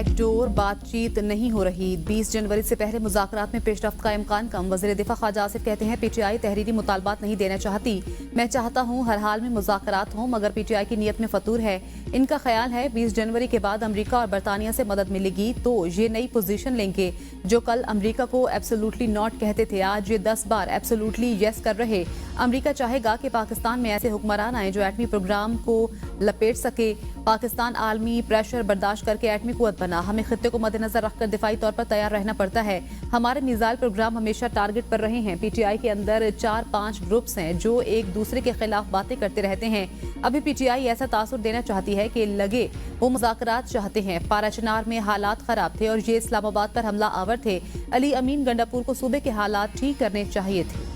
Backdoor बातचीत नहीं हो रही। 20 जनवरी से पहले मुज़ाकरात में पेशरफ्त का इम्कान कम। वज़ीर दिफा ख्वाजा आसिफ कहते हैं PTI तहरीरी मुतालबात नहीं देना चाहती। मैं चाहता हूँ हर हाल में मुज़ाकरात हों, मगर PTI की नीयत में फतूर है। इनका ख्याल है 20 जनवरी के बाद अमरीका और बरतानिया से मदद मिलेगी तो ये नई पोजीशन लेंगे। जो कल अमरीका को एब्सोल्युटली नॉट कहते थे, आज ये 10 बार एब्सोल्युटली यस कर रहे। अमरीका चाहेगा कि पाकिस्तान में ऐसे हुक्मरान आए जो एटमी प्रोग्राम को लपेट सके। पाकिस्तान आलमी प्रेशर बर्दाश्त करके एटमी कुव्वत बना। हमें खित्ते को मद्देनजर रखकर दिफाई तौर पर तैयार रहना पड़ता है। हमारे मिसाइल प्रोग्राम हमेशा टारगेट पर रहे हैं। PTI के अंदर 4-5 ग्रुप्स हैं जो एक दूसरे के खिलाफ बातें करते रहते हैं। अभी PTI ऐसा तासुर देना चाहती है कि लगे वो मुज़ाकरात चाहते हैं। पाराचनार में हालात खराब थे और ये इस्लामाबाद पर हमला आवर थे। अली अमीन गंडापुर को सूबे के हालात ठीक करने चाहिए थे।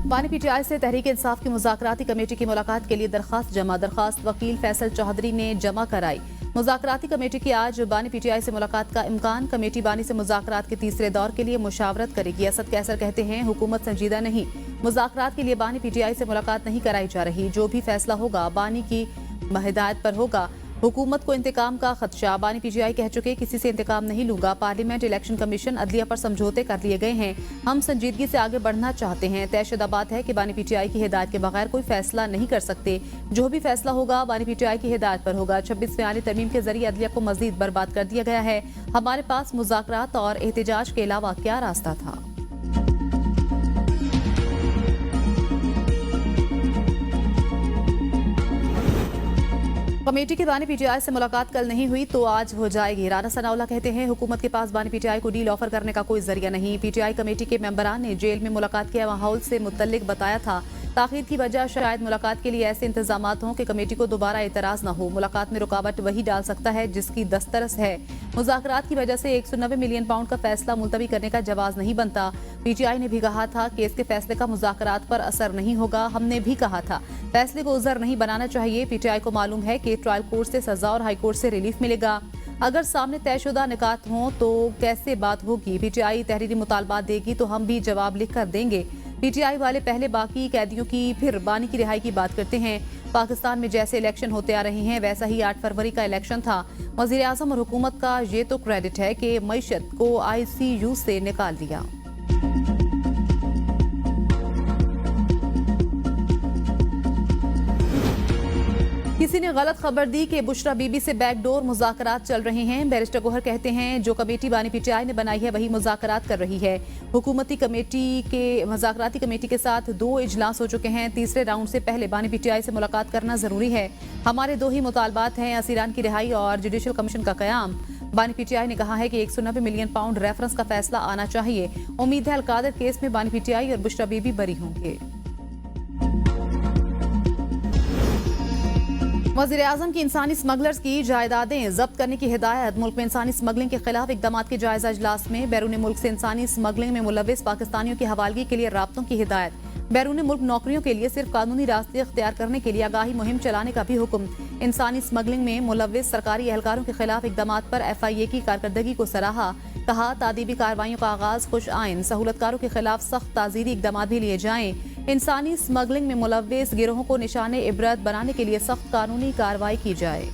बानी PTI से तहरीक इंसाफ की मुज़ाकराती कमेटी की मुलाकात के लिए दरखास्त वकील फैसल चौधरी ने जमा कराई। मुज़ाकराती कमेटी की आज बानी PTI से मुलाकात का इम्कान। कमेटी बानी से मुज़ाकरात के तीसरे दौर के लिए मुशावरत करेगी। असद कैसर कहते हैं हुकूमत संजीदा नहीं, मुज़ाकरात के लिए बानी PTI से मुलाकात नहीं कराई जा रही। जो भी फैसला होगा बानी की हिदायत पर होगा। हुकूमत को इंतकाम का खदशा। बानी PTI कह चुके किसी से इंतकाम नहीं लूंगा। पार्लियामेंट, इलेक्शन कमीशन, अदलिया पर समझौते कर लिए गए हैं। हम संजीदगी से आगे बढ़ना चाहते हैं। तयशुदा बात है कि बानी PTI की हिदायत के बगैर कोई फैसला नहीं कर सकते। जो भी फैसला होगा बानी PTI की हिदायत पर होगा। 26वीं आली तरमीम के जरिए अदलिया को मजीद बर्बाद कर दिया गया है। हमारे पास मुज़ाकरात और एहतजाज के अलावा क्या रास्ता था। कमेटी की बानी PTI से मुलाकात कल नहीं हुई तो आज हो जाएगी। राना सनाउल्लाह कहते हैं हुकूमत के पास बानी PTI को डील ऑफर करने का कोई जरिया नहीं। PTI कमेटी के मेंबरान ने जेल में मुलाकात के माहौल से मुतल्लिक बताया था। ताखीर की वजह शायद मुलाकात के लिए ऐसे इंतजामात हों कि कमेटी को दोबारा एतराज न हो। मुलाकात में रुकावट वही डाल सकता है जिसकी दस्तरस है। मुज़ाकरात की वजह से 190 मिलियन पाउंड का फैसला मुलतवी करने का जवाज नहीं बनता। PTI ने भी कहा था केस के फैसले का मुज़ाकरात पर असर नहीं होगा। हमने भी कहा था फैसले को उज़र नहीं बनाना चाहिए। PTI को मालूम है कि ट्रायल कोर्ट से सजा और हाई कोर्ट से रिलीफ मिलेगा। अगर सामने तयशुदा निकात हों तो कैसे बात होगी। PTI तहरीरी मुतालबात देगी तो हम भी जवाब लिख कर देंगे। PTI वाले पहले बाकी कैदियों की फिर बानी की रिहाई की बात करते हैं। पाकिस्तान में जैसे इलेक्शन होते आ रहे हैं वैसा ही 8 फरवरी का इलेक्शन था। वज़ीर आज़म और हुकूमत का ये तो क्रेडिट है कि मईशत को ICU से निकाल दिया। किसी ने गलत खबर दी कि बुशरा बीबी से बैकडोर मुज़ाकरात चल रहे हैं। बैरिस्टर गोहर कहते हैं जो कमेटी बानी PTI ने बनाई है वही मुज़ाकरात कर रही है। हुकूमती कमेटी के मुज़ाकराती कमेटी के साथ 2 इजलास हो चुके हैं। तीसरे राउंड से पहले बानी PTI से मुलाकात करना जरूरी है। हमारे 2 ही मुतालबात हैं, असीरान की रिहाई और जुडिशल कमीशन का क़याम। बानी PTI ने कहा है कि 190 मिलियन पाउंड रेफरेंस का फैसला आना चाहिए। उम्मीद है अलकादर केस में बानी PTI और बुशरा बीबी बरी होंगे। वज़ीर आज़म की इंसानी स्मगलर्स की जायदादें जब्त करने की हिदायत। मुल्क में इंसानी स्मगलिंग के खिलाफ इकदाम के जायजा इजलास में बैरून मुल्क से इंसानी स्मगलिंग में मुलविस पाकिस्तानियों की हवालगी के लिए राब्तों की हिदायत। बैरून मुल्क नौकरियों के लिए सिर्फ कानूनी रास्ते अख्तियार करने के लिए आगाही मुहिम चलाने का भी हुक्म। इंसानी स्मगलिंग में मुलविस सरकारी एहलकारों के खिलाफ इकदाम पर FIA की कारकर्दगी को सराहा। कहा तादीबी कार्रवाइयों का आगाज खुश आइन, सहूलतकारों के खिलाफ सख्त ताज़ीरी इकदाम भी लिए जाएं। इंसानी स्मगलिंग में मुलविस गिरोहों को निशाने इबरत बनाने के लिए सख्त कानूनी कार्रवाई की जाए।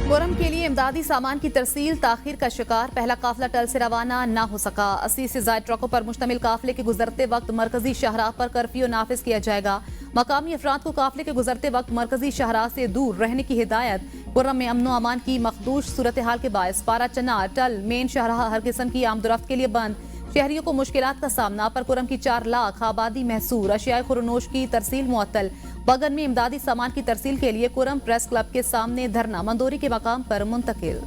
कुरम के लिए इमदादी सामान की तरसील ताखीर का शिकार। पहला काफिला टल से रवाना न हो सका। 80 से ज्यादा ट्रकों पर मुश्तमिल काफिले के गुजरते वक्त मरकजी शाहराह पर कर्फ्यू नाफिज किया जाएगा। मकामी अफराद को काफिले के गुजरते वक्त मरकजी शाहराह से दूर रहने की हिदायत। कुर्रम में अमनो अमान की मखदूश सूरत हाल के बायस पारा, चनार, टल, मेन शाहराह हर किस्म की आमदोरफ्त के लिए बंद। शहरियों को मुश्किलात का सामना। पर कुरम की 4 लाख आबादी महसूर। अशियाए खुरनोश की तरसील मुअत्तल। बगन में इमदादी सामान की तरसील के लिए कुरम प्रेस क्लब के सामने धरना मंदोरी के मकाम पर मुंतकिल।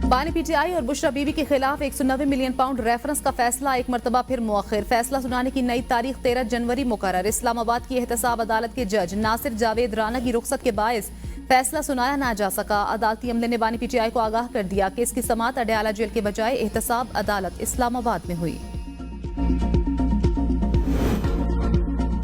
बानी PTI और बुशरा बीबी के खिलाफ 190 मिलियन पाउंड रेफरेंस का फैसला एक मरतबा फिर मुअख्खर। फैसला सुनाने की नई तारीख 13 जनवरी मुकर्रर। इस्लामाबाद की एहतसाब अदालत के जज नासिर जावेद राना की रुखसत के बायस फैसला सुनाया ना जा सका। अदालती अमले ने बानी PTI को आगाह कर दिया कि इसकी समाअत अडयाला जेल के बजाय एहतसाब अदालत इस्लामाबाद में हुई।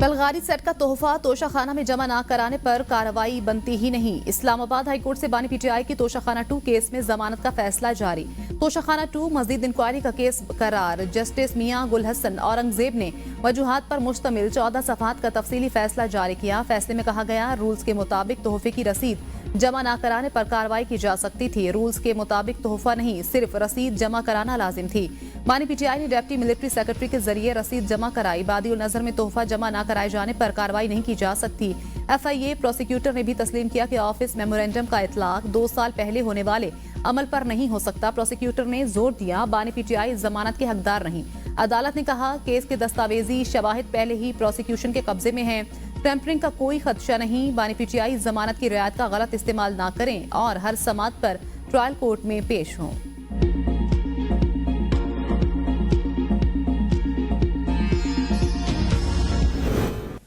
बलगारी सेट का तोहफा तोशाखाना में जमा न कराने पर कार्रवाई बनती ही नहीं। इस्लामाबाद हाईकोर्ट से बानी पीटीआई की तोशाखाना 2 केस में जमानत का फैसला जारी। तोशाखाना 2 मजीद इंक्वायरी का केस करार। जस्टिस मियां गुल हसन औरंगजेब ने वजूहात पर मुश्तमिल 14 सफ़हात का तफसीली फैसला जारी किया। फैसले में कहा गया, रूल्स के मुताबिक तोहफे की रसीद जमा न कराने पर कार्रवाई की जा सकती थी। रूल्स के मुताबिक तोहफा नहीं, सिर्फ रसीद जमा कराना लाजिम थी। बानी पीटीआई ने डिप्टी मिलिट्री सेक्रेटरी के जरिए रसीद जमा कराई। बादिउल नजर में तोहफा जमा न कराए जाने पर कार्रवाई नहीं की जा सकती। FIA प्रोसिक्यूटर ने भी तस्लीम किया कि ऑफिस मेमोरेंडम का इतलाक 2 साल पहले होने वाले अमल पर नहीं हो सकता। प्रोसिक्यूटर ने जोर दिया, बानी पीटीआई जमानत के हकदार नहीं। अदालत ने कहा, केस के दस्तावेजी शवाहिद पहले ही प्रोसिक्यूशन के कब्जे में हैं। टेम्परिंग का कोई खदशा नहीं। बानी पीटीआई जमानत की रियायत का गलत इस्तेमाल ना करें और हर समात पर ट्रायल कोर्ट में पेश हों।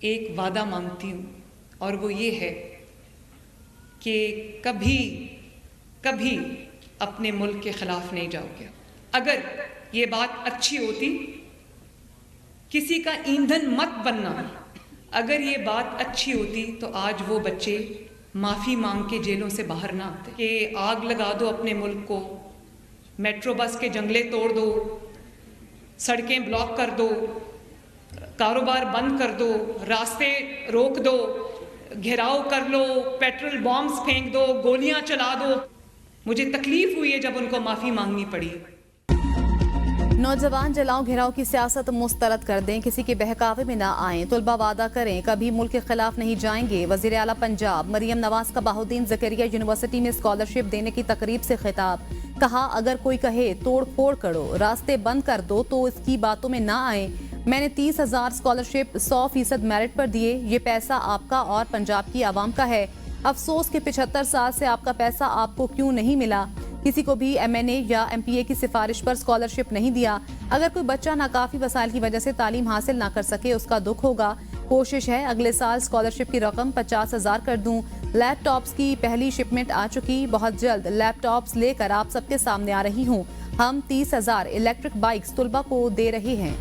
एक वादा मांगती हूँ और वो ये है कि कभी कभी अपने मुल्क के खिलाफ नहीं जाओगे। अगर ये बात अच्छी होती, किसी का ईंधन मत बनना, अगर ये बात अच्छी होती तो आज वो बच्चे माफ़ी मांग के जेलों से बाहर ना आते। कि आग लगा दो अपने मुल्क को, मेट्रो बस के जंगले तोड़ दो, सड़कें ब्लॉक कर दो, कारोबार बंद कर दो, रास्ते रोक दो, घेराव कर लो, पेट्रोल बॉम्ब्स फेंक दो, गोलियां चला दो। मुझे तकलीफ हुई है जब उनको माफ़ी मांगनी पड़ी। नौजवान जलाओ घेराव की सियासत मुस्तरद कर दें, किसी के बहकावे में ना आएं। तुलबा वादा करें कभी मुल्क के खिलाफ नहीं जाएंगे। वजीर आला पंजाब मरियम नवाज का बहाउद्दीन जकरिया यूनिवर्सिटी में स्कॉलरशिप देने की तकरीब से खिताब। कहा, अगर कोई कहे तोड़ फोड़ करो, रास्ते बंद कर दो तो इसकी बातों में ना आए। मैंने 30,000 स्कॉलरशिप 100% मेरिट पर दिए। ये पैसा आपका और पंजाब की आवाम का है। अफसोस के 75 साल से आपका पैसा आपको क्यों नहीं मिला। किसी को भी MNA या MPA की सिफारिश पर स्कॉलरशिप नहीं दिया। अगर कोई बच्चा नाकाफी वसाइल की वजह से तालीम हासिल ना कर सके, उसका दुख होगा। कोशिश है अगले साल स्कॉलरशिप की रकम 50,000 कर दूं। लैपटॉप्स की पहली शिपमेंट आ चुकी, बहुत जल्द लैपटॉप्स लेकर आप सबके सामने आ रही हूँ। हम 30,000 इलेक्ट्रिक बाइक्स तुलबा को दे रहे हैं।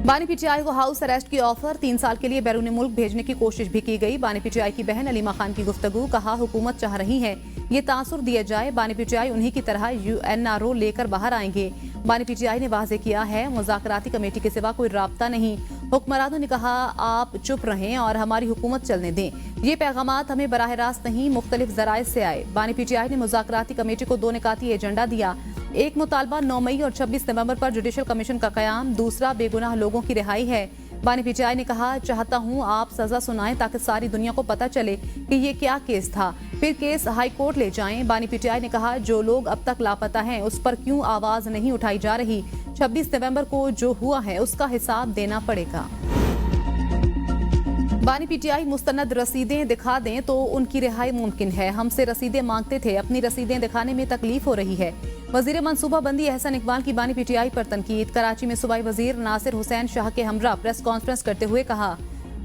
बानी पीटीआई को हाउस अरेस्ट की ऑफर, 3 साल के लिए बैरून मुल्क भेजने की कोशिश भी की गई। बानी पीटीआई की बहन अलीमा खान की गुफ्तगू। कहा, हुकूमत चाह रही है ये तासुर दिया जाए, बानी पीटीआई उन्हीं की तरह UNRO लेकर बाहर आएंगे। बानी पीटीआई ने वाजे किया है, मुज़ाकराती कमेटी के सिवा कोई राब्ता नहीं। हुक्मरानों ने कहा, आप चुप रहें और हमारी हुकूमत चलने दें। ये पैगामात हमें बराह रास्त नहीं, मुख्तलिफ जराए से आए। बानी पीटीआई ने मुज़ाकराती कमेटी को 2 निकाती एजेंडा दिया। एक मुतालबा 9 मई और 26 नवंबर पर जुडिशल कमीशन का कयाम, दूसरा बेगुनाह लोगों की रिहाई है। बानी पीटीआई ने कहा, चाहता हूं आप सजा सुनाएं ताकि सारी दुनिया को पता चले कि ये क्या केस था, फिर केस हाई कोर्ट ले जाएं। बानी पीटीआई ने कहा, जो लोग अब तक लापता हैं उस पर क्यों आवाज नहीं उठाई जा रही। 26 नवंबर को जो हुआ है उसका हिसाब देना पड़ेगा। बानी पीटीआई मुस्तनद रसीदें दिखा दें तो उनकी रिहाई मुमकिन है। हमसे रसीदें मांगते थे, अपनी रसीदें दिखाने में तकलीफ हो रही है। वजीर मनसूबाबंदी एहसन इकबाल की बानी पीटीआई पर तनकीद। कराची में सूबाई वजीर नासिर हुसैन शाह के हमरा प्रेस कॉन्फ्रेंस करते हुए कहा,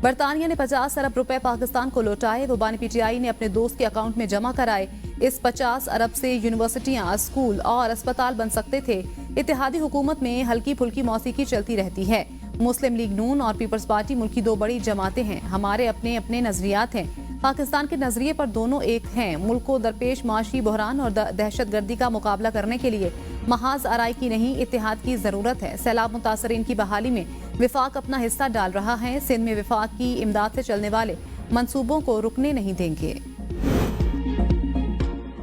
बरतानिया ने 50 अरब रुपए पाकिस्तान को लौटाए, वो बानी पीटीआई ने अपने दोस्त के अकाउंट में जमा कराए। इस 50 अरब से यूनिवर्सिटियां, स्कूल और अस्पताल बन सकते थे। इत्तेहादी हुकूमत में हल्की फुल्की मौसीकी चलती रहती है। मुस्लिम लीग नून और पीपल्स पार्टी मुल्क की 2 बड़ी जमातें हैं। हमारे अपने अपने नजरियात हैं। पाकिस्तान के नजरिए पर दोनों एक हैं। मुल्क को दरपेश माशी बहरान और दहशतगर्दी का मुकाबला करने के लिए महाज आराई की नहीं, इत्तेहाद की जरूरत है। सैलाब मुतासरीन की बहाली में विफाक अपना हिस्सा डाल रहा है। सिंध में विफाक की इमदाद से चलने वाले मंसूबों को रुकने नहीं देंगे।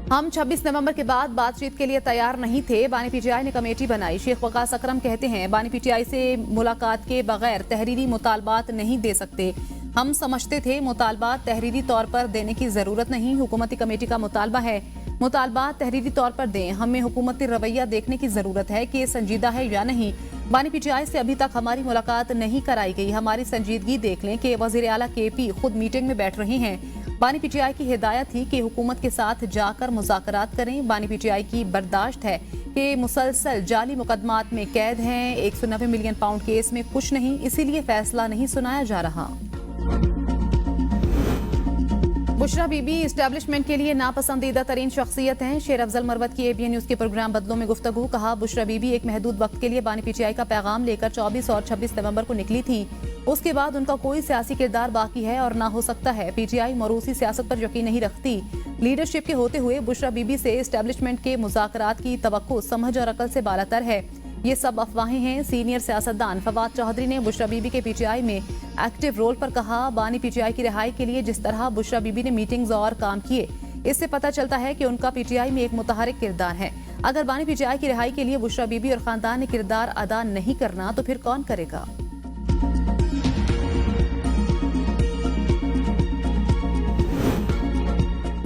हम 26 नवंबर के बाद बातचीत के लिए तैयार नहीं थे। बानी पीटीआई ने कमेटी बनाई। शेख वकास अकरम कहते हैं, बानी पीटीआई से मुलाकात के बगैर तहरीरी मुतालबात नहीं दे सकते। हम समझते थे मुतालबात तहरीरी तौर पर देने की जरूरत नहीं, हुकूमती कमेटी का मुतालबा है, मुतालबात तहरीरी तौर पर दें। हमें हुकूमती रवैया देखने की जरूरत है कि संजीदा है या नहीं। बानी पीटीआई से अभी तक हमारी मुलाकात नहीं कराई गई। हमारी संजीदगी देख लें कि वजीर आला KP खुद मीटिंग में बैठ रहे हैं। बानी पीटीआई की हिदायत थी कि हुकूमत के साथ जाकर मुज़ाकरात करें। बानी पीटीआई की बर्दाश्त है कि मुसलसल जाली मुकदमात में कैद हैं। 190 मिलियन पाउंड केस में कुछ नहीं, इसीलिए फैसला नहीं सुनाया जा रहा। बुशरा बीबी इस्टेब्लिशमेंट के लिए नापसंदीदा तरीन शख्सियत हैं। शेर अफजल मरवत की ABN न्यूज के प्रोग्राम बदलों में गुफ्तगू। कहा, बुशरा बीबी एक महदूद वक्त के लिए बानी PTI का पैगाम लेकर 24 और 26 नवंबर को निकली थी। उसके बाद उनका कोई सियासी किरदार बाकी है और ना हो सकता है। PTI मरूसी सियासत पर यकीन नहीं रखती। लीडरशिप के होते हुए बुशरा बीबी से इस्टेब्लिशमेंट के मुज़ाकरात की तवक्को समझ और अकल से बालातर है। ये सब अफवाहें हैं। सीनियर सियासतदान फवाद चौधरी ने बुशरा बीबी के PTI में एक्टिव रोल पर कहा, बानी PTI की रिहाई के लिए जिस तरह बुशरा बीबी ने मीटिंग्स और काम किए, इससे पता चलता है कि उनका PTI में एक मुतहरिक किरदार है। अगर बानी PTI की रिहाई के लिए बुशरा बीबी और खानदान ने किरदार अदा नहीं करना तो फिर कौन करेगा?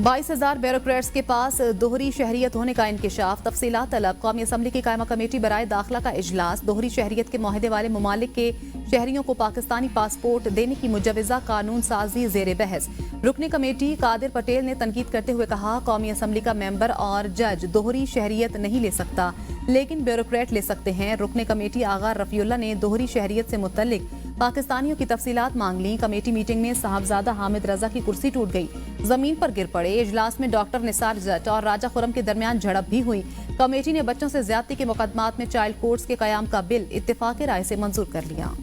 $22,000 ब्यूरोक्रेट्स के पास दोहरी शहरियत होने का इंकशाफ। तफसीलात तलब। कौमी असम्बली की कायमा कमेटी बराए दाखिला का इजलास। दोहरी शहरियत के मुआहदे वाले ममालिक के शहरियों को पाकिस्तानी पासपोर्ट देने की मुजवजा कानून साजी जेर बहस। रुकने कमेटी कादिर पटेल ने तनकीद करते हुए कहा, कौमी असम्बली का मेंबर और जज दोहरी शहरियत नहीं ले सकता, लेकिन ब्यूरोक्रेट ले सकते हैं। रुकने कमेटी आगा रफीउल्लाह ने दोहरी शहरियत से मुतल्लिक पाकिस्तानियों की तफसीलात मांग ली। कमेटी मीटिंग में साहबजादा हामिद रजा की कुर्सी टूट गई, जमीन पर गिर पड़े। इजलास में डॉक्टर निसार जट और राजा खुरम के दरमियान झड़प भी हुई। कमेटी ने बच्चों से ज्यादती के मुकदमात में चाइल्ड कोर्ट्स के कयाम का बिल इत्तेफाक राय से मंजूर कर लिया।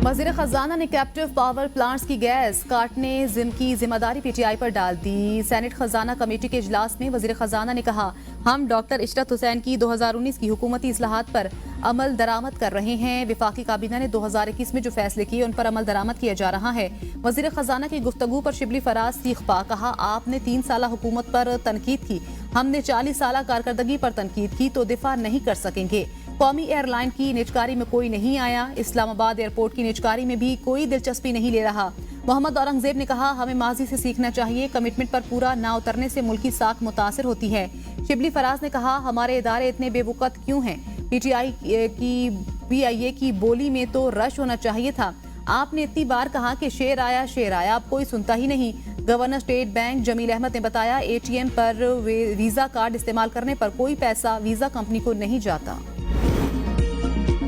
वज़ीर खजाना ने कैप्टिव पावर प्लांट्स की गैस काटने की जिम्मेदारी PTI पर डाल दी। सेनेट खजाना कमेटी के इजलास में वज़ीर खजाना ने कहा, हम डॉक्टर इशरत हुसैन की 2019 की हुकूमती इस्लाहात पर अमल दरामद कर रहे हैं। विफाकी काबीना ने 2021 में जो फैसले किए उन पर अमल दरामद किया जा रहा है। वज़ीर खजाना की गुफ्तगू पर शिबली फराज सीखपा। कहा, आपने 3 साल हुकूमत पर तनकीद की, हमने 40 साल कारकर्दगी पर तनकीद की तो दिफा नहीं कर सकेंगे। कौमी एयरलाइन की निजकारी में कोई नहीं आया। इस्लामाबाद एयरपोर्ट की निजकारी में भी कोई दिलचस्पी नहीं ले रहा। मोहम्मद औरंगजेब ने कहा, हमें माजी से सीखना चाहिए। कमिटमेंट पर पूरा ना उतरने से मुल्की साख मुतासिर होती है। शिबली फराज ने कहा, हमारे इदारे इतने बेवकूफ़ क्यों हैं? PIA की बोली में तो रश होना चाहिए था। आपने इतनी बार कहा कि शेर आया, अब कोई सुनता ही नहीं। Governor state bank Jameel Ahmed ने बताया, ATM पर वीजा कार्ड इस्तेमाल करने पर कोई पैसा वीजा कंपनी को नहीं जाता।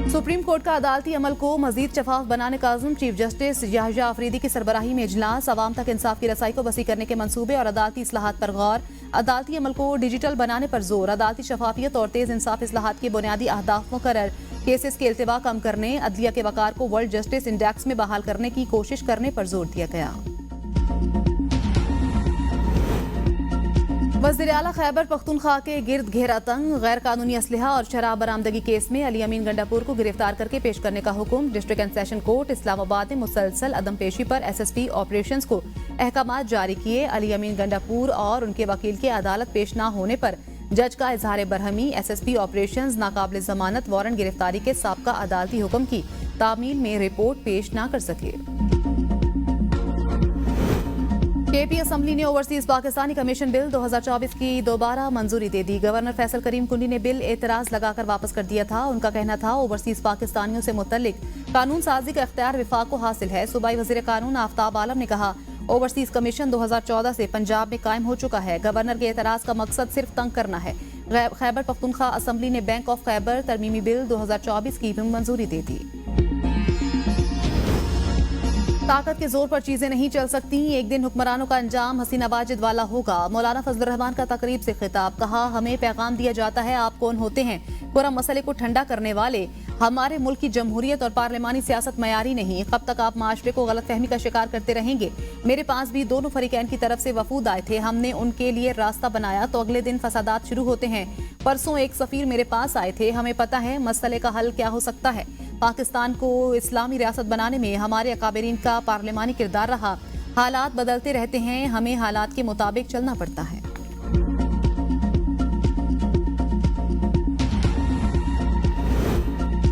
सुप्रीम कोर्ट का अदालती अमल को मजीद शफाफ बनाने का अज़्म। चीफ जस्टिस याहिया अफरीदी की सरबराही में इजलास। अवाम तक इंसाफ की रसाई को वसी करने के मंसूबे और अदालती इस्लाहात पर गौर। अदालती अमल को डिजिटल बनाने पर जोर। अदालती शफाफियत और तेज इंसाफ इस्लाहात के बुनियादी अहदाफ मुकर्रर। केसेस के इल्तिवा कम करने, अदलिया के वकार को वर्ल्ड जस्टिस इंडेक्स में बहाल करने की कोशिश करने पर जोर दिया गया। वज़ीर आला खैबर पख्तूनख्वा के गिर्द घेरा तंग। गैर कानूनी असलहा और शराब बरामदगी केस में अली अमीन गंडापुर को गिरफ्तार करके पेश करने का हुक्म। District and session court Islamabad ने मुसलसल अदम पेशी पर SSP ऑपरेशंस को अहकामात जारी किए। अली अमीन गंडापुर और उनके वकील के अदालत पेश न होने पर जज का इजहार बरहमी। SSP ऑपरेशंस नाकाबिल जमानत वारंट गिरफ्तारी के साबका अदालती हुक्म की तामील में रिपोर्ट पेश न कर सके। KP असम्बली ने ओवरसीज पाकिस्तानी कमीशन बिल 2024 की दोबारा मंजूरी दे दी। गवर्नर फैसल करीम कुंडी ने बिल एतराज लगाकर वापस कर दिया था। उनका कहना था, ओवरसीज पाकिस्तानियों से मुतल्लिक कानून साजी का इख्तियार विफाक को हासिल है। सूबाई वजीर कानून आफ्ताब आलम ने कहा, ओवरसीज कमीशन 2014 से पंजाब में कायम हो चुका है। गवर्नर के एतराज का मकसद सिर्फ तंग करना है। खैबर पख्तूनख्वा असम्बली ने बैंक ऑफ खैबर तरमीमी बिल 2024 की भी मंजूरी दे दी। ताकत के जोर पर चीजें नहीं चल सकती। एक दिन हुक्मरानों का अंजाम हसीना वाजिद वाला होगा। मौलाना फजलुर रहमान का तकरीब से खिताब। कहा, हमें पैगाम दिया जाता है, आप कौन होते हैं? पूरा मसले को ठंडा करने वाले। हमारे मुल्क की जमहूरियत और पार्लिमानी सियासत मयारी नहीं। कब तक आप माशरे को गलतफहमी का शिकार करते रहेंगे? मेरे पास भी दोनों फरीकैन की तरफ से वफूद आए थे। हमने उनके लिए रास्ता बनाया तो अगले दिन फसादात शुरू होते हैं। परसों एक सफीर मेरे पास आए थे। हमें पता है मसले का हल क्या हो सकता है। पाकिस्तान को इस्लामी रियासत बनाने में हमारे अकाबरीन का पार्लिमानी किरदार रहा। हालात बदलते रहते हैं, हमें हालात के मुताबिक चलना पड़ता है।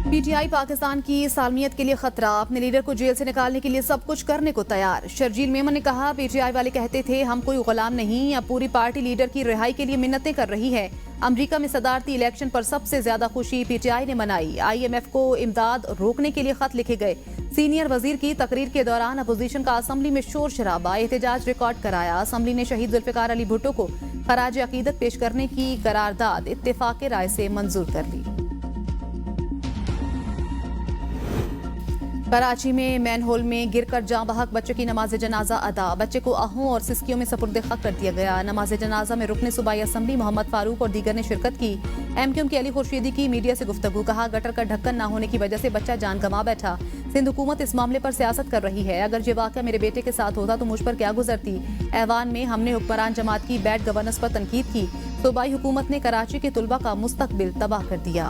PTI पाकिस्तान की सालमियत के लिए खतरा। अपने लीडर को जेल से निकालने के लिए सब कुछ करने को तैयार। शर्जील मेमन ने कहा, PTI वाले कहते थे हम कोई गुलाम नहीं। अब पूरी पार्टी लीडर की रिहाई के लिए मिन्नतें कर रही है। अमेरिका में सदारती इलेक्शन पर सबसे ज्यादा खुशी PTI ने मनाई। IMF को इमदाद रोकने के लिए खत लिखे गए। सीनियर वजीर की तकरीर के दौरान अपोजिशन का असम्बली में शोर शराबा। एहतजाज रिकॉर्ड कराया। असम्बली ने शहीद जुल्फिकार अली भुट्टो को खराज अकीदत पेश करने की करारदाद इत्तेफाक राय से मंजूर कर ली। कराची में मैनहोल में गिरकर जाँ बहक बच्चे की नमाज जनाजा अदा। बच्चे को आहों और सिस्कियों में सपुर्द खक कर दिया गया। नमाज जनाजा में रुकने सूबाई असम्बली मोहम्मद फारूक और दीगर ने शिरकत की। एमक्यूएम की अली खुर्शीदी की मीडिया से गुफ्तगू। कहा, गटर का ढक्कन न होने की वजह से बच्चा जान गंवा बैठा। सिंध हुकूमत इस मामले पर सियासत कर रही है। अगर ये वाक़या मेरे बेटे के साथ होता तो मुझ पर क्या गुजरती। ऐवान में हमने हुक्मरान जमात की बैड गवर्नेंस पर तनकीद की। सूबाई हुकूमत ने कराची के तुलबा का मुस्तकबिल तबाह कर दिया।